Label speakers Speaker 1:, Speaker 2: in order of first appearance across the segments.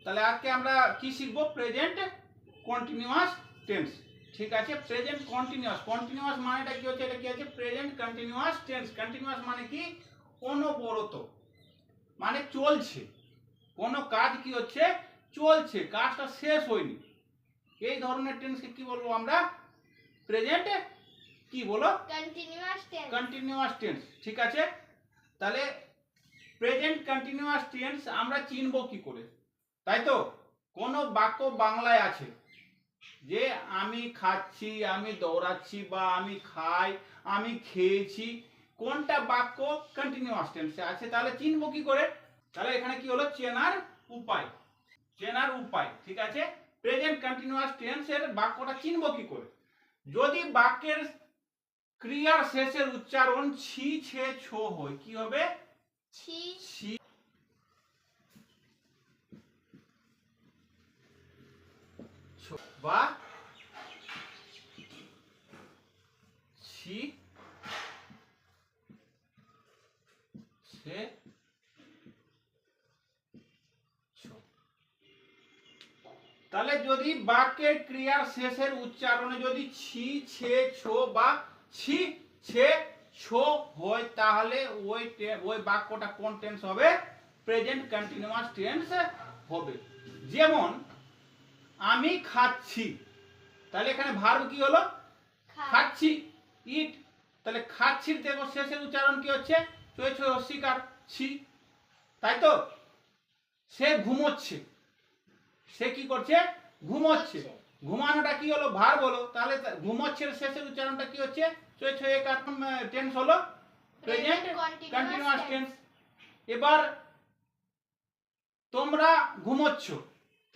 Speaker 1: তাহলে আজকে আমরা কি শিখবো? Present continuous tense. ঠিক আছে, প্রেজেন্ট কন্টিনিউয়াস। কন্টিনিউয়াস মানেটা কি হচ্ছে? এটা কি আছে? Present continuous tense. কন্টিনিউয়াস মানে কি? অনবরত, মানে চলছে। কোনো কাজ কি হচ্ছে? চলছে, কাজটা শেষ হয়নি। এই ধরনের টেন্সকে কি বলবো আমরা? প্রেজেন্ট কি বলো?
Speaker 2: Continuous tense.
Speaker 1: Continuous tense. ঠিক আছে, তাহলে প্রেজেন্ট কন্টিনিউয়াস টেন্স আমরা চিনব কি করে? তাই তো, কোনো বাক্য বাংলায় আছে যে আমি খাচ্ছি, আমি দৌড়াচ্ছি, বা আমি খাই, আমি খেয়েছি, কোনটা বাক্য কন্টিনিউয়াস টেন্সে আছে, তাহলে চিনব কি করে? তাহলে এখানে কি হলো? চেনার উপায়। চেনার উপায়, ঠিক আছে। প্রেজেন্ট কন্টিনিউয়াস টেন্সের বাক্যটা চিনব কি করে? যদি বাক্যের ক্রিয়ার শেষের উচ্চারণ ছি, ছে, ছো হয়, কি হবে?
Speaker 2: ছি,
Speaker 1: ছি, ছো, বা ছি, ছে, ছো। তাহলে যদি বাক্যের ক্রিয়ার শেষের উচ্চারণে যদি ছি, ছে, ছো বা ছি, ছে, ছো হয়, তাহলে ওই বাক্যটা কোন টেন্স হবে? প্রেজেন্ট কন্টিনিউয়াস টেন্স হবে। যেমন আমি খাচ্ছি, তাহলে এখানে ভার্ব কি হলো? খাচ্ছি, ইট। তাহলে খাচ্ছির দেখো শেষের উচ্চারণ কি হচ্ছে? ছয় ছয় হস্যিকার ছি, তাই তো। সে ঘুমোচ্ছে, সে কি করছে? ঘুমোচ্ছে। ঘুমানোটা কি হলো? ভার্ব হলো। তাহলে ঘুমোচ্ছে শেষের উচ্চারণটা কি হচ্ছে? ছয় ছয় একার টেন্স হলো প্রেজেন্ট কন্টিনিউয়াস টেন্স। এবার তোমরা ঘুমোচ্ছ,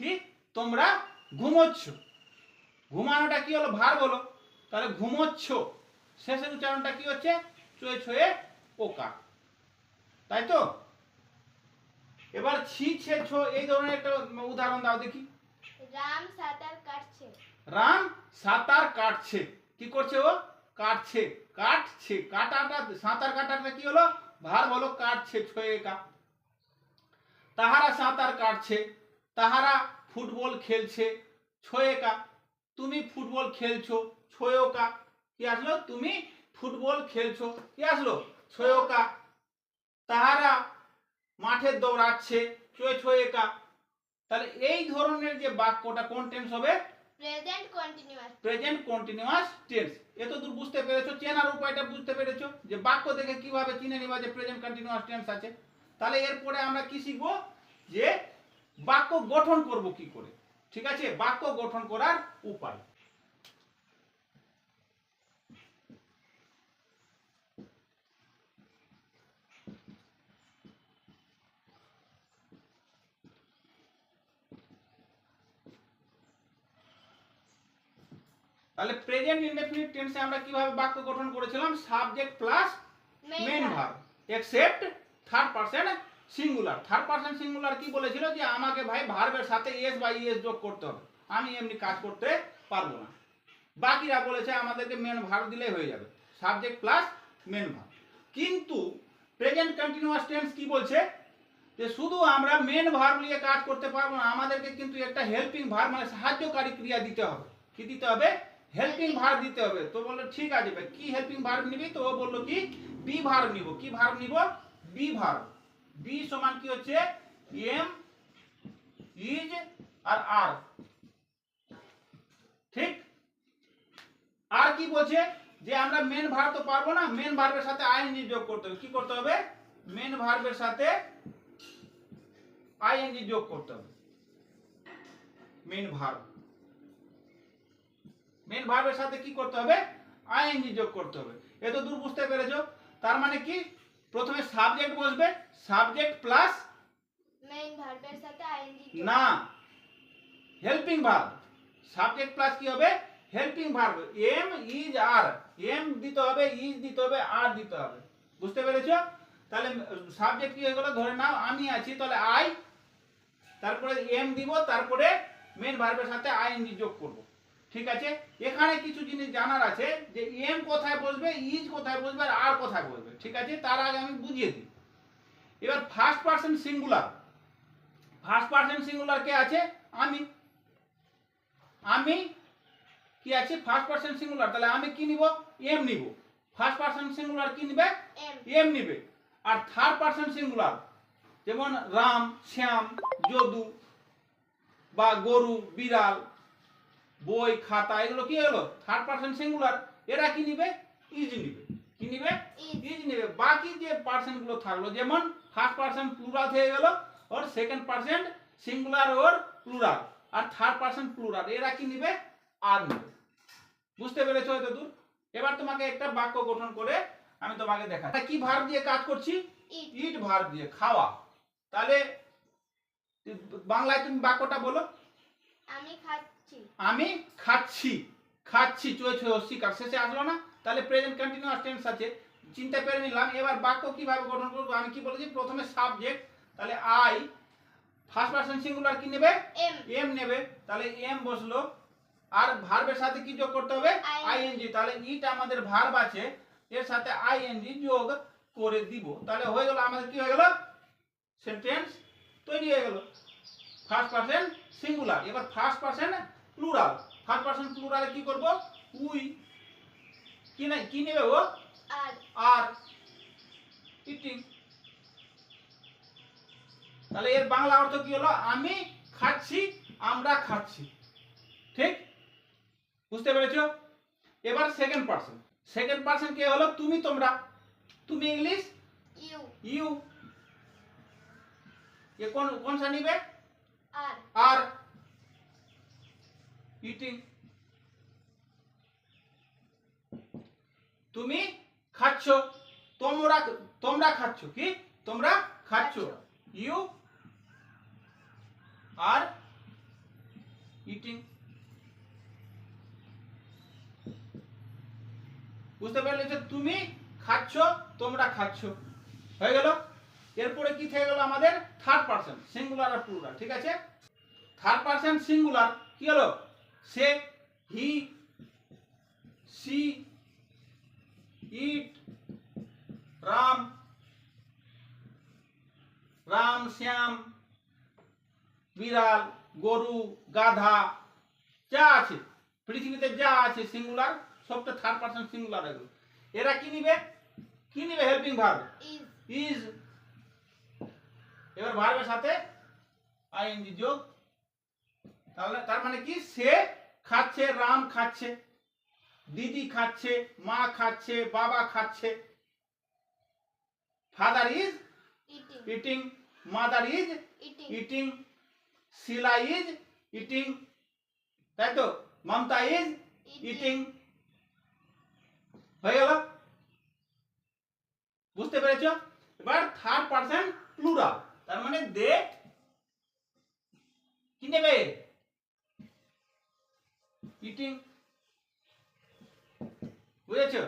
Speaker 1: কি? তোমরা ঘুমোচ্ছ, ঘুমানোটা কি হলো? ভার্ব হলো। তাহলে ঘুমোচ্ছ শেষের উচ্চারণটা কি হচ্ছে? ছয় ছয়ে ওকার, তাই তো। এবার ছি, ছে, ছো এই ধরনের একটা উদাহরণ দাও দেখি।
Speaker 2: রাম সাঁতার কাটছে।
Speaker 1: রাম সাঁতার কাটছে, কি করছে ও? কাটছে, কাটছে। কাটাটা, সাঁতার কাটাটা কি হলো? ভার্ব হলো। কাটছে ছয় একা। তাহারা সাঁতার কাটছে, তাহারা ফুটবল খেলছে, ছয় একা। তুমি ফুটবল খেলছো, ছয় ওকা, কি আসলো? তুমি ফুটবল খেলছো, কি আসলো? ছয় ওকা। তাহারা মাঠে দৌড়াচ্ছে, ছয় ছয় একা। তাহলে এই ধরনের যে বাক্যটা কোন টেন্স হবে?
Speaker 2: Present continuous.
Speaker 1: Present continuous tense. এত দূর বুঝতে পেরেছো? চেনার উপায়টা বুঝতে পেরেছো যে বাক্য দেখে কিভাবে চিনে নিবা যে প্রেজেন্ট কন্টিনিউয়াস টেন্স আছে। তাহলে এরপরে আমরা কি শিখবো? যে বাক্য গঠন করব কি করে। ঠিক আছে, বাক্য গঠন করার উপায়। তাহলে প্রেজেন্ট ইনডেফিনিট টেন্সে আমরা কিভাবে বাক্য গঠন করেছিলাম? Subject plus main verb except third person singular. Third person singular কি বলেছিল? যে আমাকে ভাই ভার্বের সাথে এস বা ইএস যোগ করতে হবে, আমি এমনি কাজ করতে পারবো না। বাকিরা বলেছে আমাদেরকে মেন ভার্ব দিলেই হয়ে যাবে, সাবজেক্ট প্লাস মেন ভার্ব। কিন্তু প্রেজেন্ট কন্টিনিউয়াস টেন্স কি বলছে? যে শুধু আমরা মেন ভার্ব নিয়ে কাজ করতে পারবো না, আমাদেরকে কিন্তু একটা হেল্পিং ভার্ব মানে সাহায্যকারী ক্রিয়া দিতে হবে। কি দিতে হবে? হেল্পিং ভার্ব দিতে হবে। তো বললো ঠিক আছে ভাই, কি হেল্পিং ভার্ব নিবি? তো ও বললো কি বি ভার্ব নিব। কি ভার্ব নিব? Be verb. বি সমান কি হচ্ছে? এম, ইজ আর আর। ঠিক। আর কি বলছে? যে আমরা মেন ভার্ব তো পারবো না, মেন ভার্বের সাথে আইএনজি যোগ করতে হবে। কি করতে হবে? মেন ভার্বের সাথে আইএনজি যোগ করতে হবে। মেন ভার্ব, মেন ভার্বের সাথে কি করতে হবে? আইএনজি যোগ করতে হবে। এত দূর বুঝতে পেরেছো? তার মানে কি? প্রথমে সাবজেক্ট বসবে, সাবজেক্ট প্লাস
Speaker 2: মেইন ভার্বের সাথে আইএনজি
Speaker 1: না, হেল্পিং ভার্ব। সাবজেক্ট প্লাস কি হবে? Helping verb. Am, is, are. Am দিতে হবে, ইজ দিতে হবে, আর দিতে হবে। বুঝতে পেরেছো? তাহলে সাবজেক্ট কি হয়ে গেল? ধরে নাও আমি আছি, তাহলে আই, তারপরে এম দিব, তারপরে মেন ভার্বের সাথে আইএনজি যোগ করব। ঠিক আছে। এখানে কিছু জিনিস জানার আছে, যে এম কোথায় বসবে, ইজ কোথায় বসবে, আর আর কোথায় বসবে। ঠিক আছে, তার আগে আমি বুঝিয়ে দিই। এবার first person singular, first person singular কে আছে? আমি। আমি কি আছে? ফার্স্ট পারসন সিঙ্গুলার, তাহলে আমি কি নিব? এম নিব। ফার্স্ট পারসন সিঙ্গুলার কি নিবে? এম নিবে। আর থার্ড পারসন সিঙ্গুলার যেমন রাম, শ্যাম, যদু বা গরু, বিড়াল, বই, খাতা, এগুলো কি হলো? Third person singular. এরা কি নিবে? ইজ নিবে। কি নিবে? ইজ নিবে। বাকি যে পারসন গুলো থাকলো, যেমন ফার্স্ট পারসন প্লুরাল হয়ে গেল, और সেকেন্ড পারসন সিঙ্গুলার और প্লুরাল, আর থার্ড পারসন প্লুরাল, এরা কি নিবে? আর নিবে। বুঝতে পেরেছো এত দূর? এবার তোমাকে একটা বাক্য গঠন করে আমি তোমাকে দেখাচ্ছি। কি ভার্ব দিয়ে কাজ করছি? ইট ভার্ব দিয়ে, খাওয়া। তাহলে বাংলায় তুমি বাক্যটা বলো।
Speaker 2: আমি খাচ্ছি।
Speaker 1: আমি খাচ্ছি। খাচ্ছি চয়ে ছয় অস্বীকার শেষে আসলো না, তাহলে প্রেজেন্ট কন্টিনিউয়াস টেন্স আছে। চিন্তা করে নিলাম। এবার বাক্য কিভাবে গঠন করব? আমি কি বলেছি? প্রথমে সাবজেক্ট, তাহলে আই। ফার্স্ট পারসন সিঙ্গুলার কি নেবে? এম নেবে। তাহলে এম বসলো। আর ভার্বের সাথে কি যোগ করতে হবে? আইএনজি। তাহলে ইট আমাদের ভার্ব আছে, এর সাথে আইএনজি যোগ করে দিব। তাহলে হয়ে গেল আমাদের, কি হয়ে গেল? সেন্টেন্স তৈরি হয়ে গেল। First person singular. এবার first person plural. First person প্লুরালে কি করব? উই। কি নাই, কি নেবে ও? Are eating. তাহলে এর বাংলা অর্থ কি হলো? আমি খাচ্ছি, আমরা খাচ্ছি। ঠিক? বুঝতে পেরেছো? এবার সেকেন্ড পারসন। সেকেন্ড পারসন কে হলো? তুমি, তোমরা। তুমি ইংলিশ
Speaker 2: ইউ।
Speaker 1: ইউ। ये कौन सा निबे?
Speaker 2: আর।
Speaker 1: Are eating. তুমি খাচ্ছ, তোমরা তোমরা খাচ্ছ। কি? তোমরা খাচ্ছ। You are eating. বুঝতে পারলে? যে তুমি খাচ্ছ, তোমরা খাচ্ছ, হয়ে গেল। এরপরে কি থেকে গেল আমাদের? থার্ড পারসন সিঙ্গুলার আর প্লুরাল। ঠিক আছে? থার্ড পারসন সিঙ্গুলার কি হলো? সে, হি, সি, ইট, রাম, রাম, শ্যাম, বিড়াল, গরু, গাধা, যা আছে পৃথিবীতে, যা আছে সিঙ্গুলার, সবটা থার্ড পারসন সিঙ্গুলার হয়ে গেল। এরা কি নিবে? কি নিবে? Helping verb is. এবার ভার্বের সাথে আইএনজি যোগ। তাহলে তার মানে কি? সে খাচ্ছে, রাম খাচ্ছে, দিদি খাচ্ছে, মা খাচ্ছে, বাবা খাচ্ছে। Father is eating, mother is eating, Shila is eating, তাই তো? Mamata is eating. হয়ে গেল। বুঝতে পেরেছো? এবার থার্ড পারসন প্লুরাল, তার মানে দে কি নেবে? ইটিং। বুঝেছো?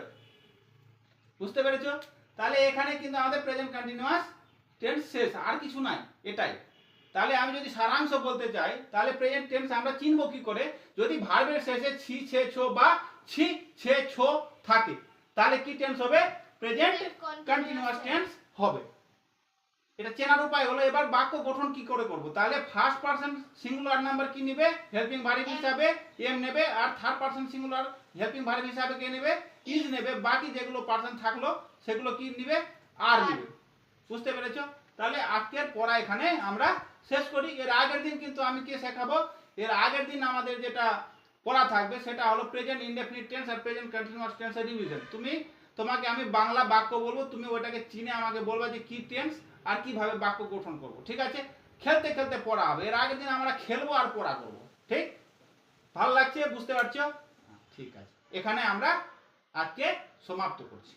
Speaker 1: বুঝতে পেরেছো? তাহলে এখানে কিন্তু আমাদের প্রেজেন্ট কন্টিনিউয়াস টেন্স শেষ, আর কিছু নাই, এটাই। তাহলে আমি যদি সারাংশ বলতে চাই, তাহলে প্রেজেন্ট টেন্স আমরা চিনব কি করে? যদি ভার্বের শেষে ছি, ছে, ছো বা ছি, ছে, ছো থাকে, তাহলে কি টেন্স হবে? প্রেজেন্ট কন্টিনিউয়াস টেন্স হবে। এটা চেনার উপায় হলো। এবার বাক্য গঠন কি করে করব? তাহলে ফার্স্ট পারসন সিঙ্গুলার নাম্বার কি নেবে? হেল্পিং ভার্ব হিসাবে এম নেবে। আর third person singular helping verb হিসাবে কে নেবে? ইজ নেবে। বাকি যেগুলো পারসন থাকলো সেগুলো কি নেবে? আর নেবে। বুঝতে পেরেছো? তাহলে আজকের পড়া এখানে আমরা শেষ করি। এর আগের দিন কিন্তু আমি কি শেখাবো? এর আগের দিন আমাদের যেটা পড়া থাকবে সেটা হলো প্রেজেন্ট ইনডেফিনিট টেন্স আর প্রেজেন্ট কন্টিনিউয়াস টেন্সের রিভিশন। তোমাকে আমি বাংলা বাক্য বলবো, তুমি ওটাকে চিনে আমাকে বলবা যে কি টেন্স আর কিভাবে বাক্য গঠন করব। ঠিক আছে? খেলতে খেলতে পড়া হবে। এর আগের দিন আমরা খেলবো আর পড়া করব। ঠিক? ভালো লাগছে? বুঝতে পারছো? ঠিক আছে, এখানে আমরা আজকে সমাপ্ত করছি।